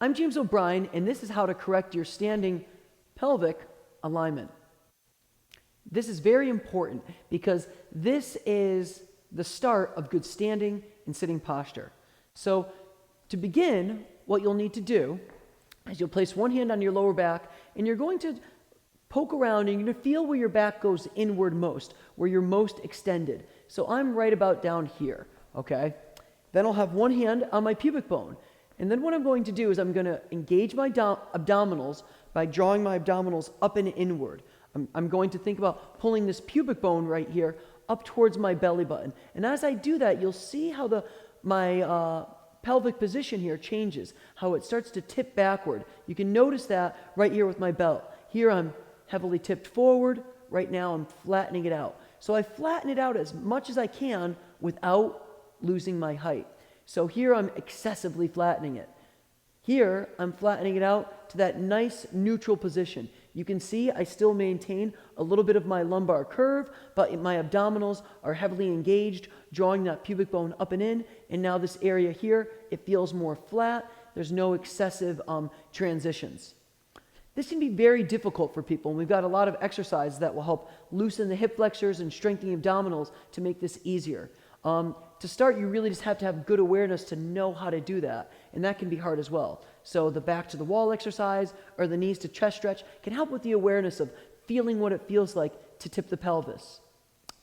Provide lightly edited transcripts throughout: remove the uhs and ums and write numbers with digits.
I'm James O'Brien, and this is how to correct your standing pelvic alignment. This is very important because this is the start of good standing and sitting posture. So to begin, what you'll need to do is you'll place one hand on your lower back, and you're going to poke around, and you're going to feel where your back goes inward most, where you're most extended. So I'm right about down here, okay? Then I'll have one hand on my pubic bone. And then what I'm going to do is I'm going to engage my abdominals by drawing my abdominals up and inward. I'm going to think about pulling this pubic bone right here up towards my belly button. And as I do that, you'll see how my pelvic position here changes, how it starts to tip backward. You can notice that right here with my belt. Here I'm heavily tipped forward. Right now I'm flattening it out. So I flatten it out as much as I can without losing my height. So here I'm excessively flattening it. Here I'm flattening it out to that nice neutral position. You can see I still maintain a little bit of my lumbar curve, but my abdominals are heavily engaged, drawing that pubic bone up and in. And now this area here, it feels more flat. There's no excessive transitions. This can be very difficult for people, and we've got a lot of exercises that will help loosen the hip flexors and strengthen the abdominals to make this easier. To start, you really just have to have good awareness to know how to do that, and that can be hard as well. So the back to the wall exercise or the knees to chest stretch can help with the awareness of feeling what it feels like to tip the pelvis.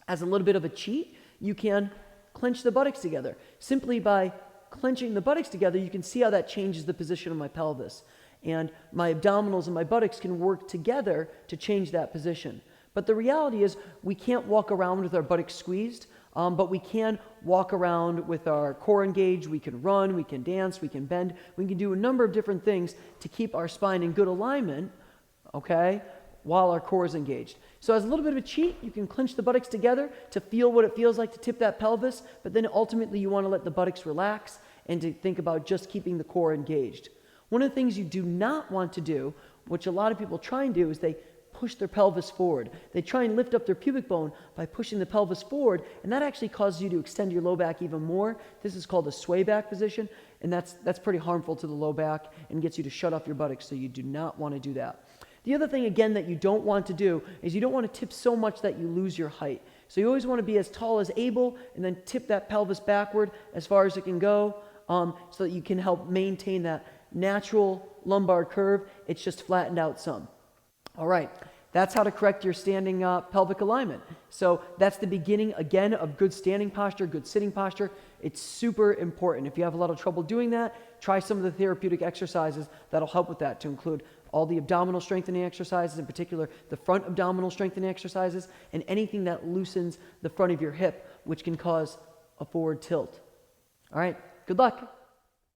As a little bit of a cheat, you can clench the buttocks together. Simply by clenching the buttocks together, you can see how that changes the position of my pelvis. And my abdominals and my buttocks can work together to change that position. But the reality is we can't walk around with our buttocks squeezed, but we can walk around with our core engaged. We can run, we can dance, we can bend. We can do a number of different things to keep our spine in good alignment, okay, while our core is engaged. So as a little bit of a cheat, you can clench the buttocks together to feel what it feels like to tip that pelvis, but then ultimately you want to let the buttocks relax and to think about just keeping the core engaged. One of the things you do not want to do, which a lot of people try and do, is they push their pelvis forward. They try and lift up their pubic bone by pushing the pelvis forward, and that actually causes you to extend your low back even more. This is called a sway back position, and that's pretty harmful to the low back and gets you to shut off your buttocks, so you do not want to do that. The other thing, again, that you don't want to do is you don't want to tip so much that you lose your height. So you always want to be as tall as able and then tip that pelvis backward as far as it can go, so that you can help maintain that natural lumbar curve. It's just flattened out some. All right, that's how to correct your standing pelvic alignment. So that's the beginning, again, of good standing posture, good sitting posture. It's super important. If you have a lot of trouble doing that, try some of the therapeutic exercises that'll help with that, to include all the abdominal strengthening exercises, in particular the front abdominal strengthening exercises, and anything that loosens the front of your hip, which can cause a forward tilt. All right, good luck.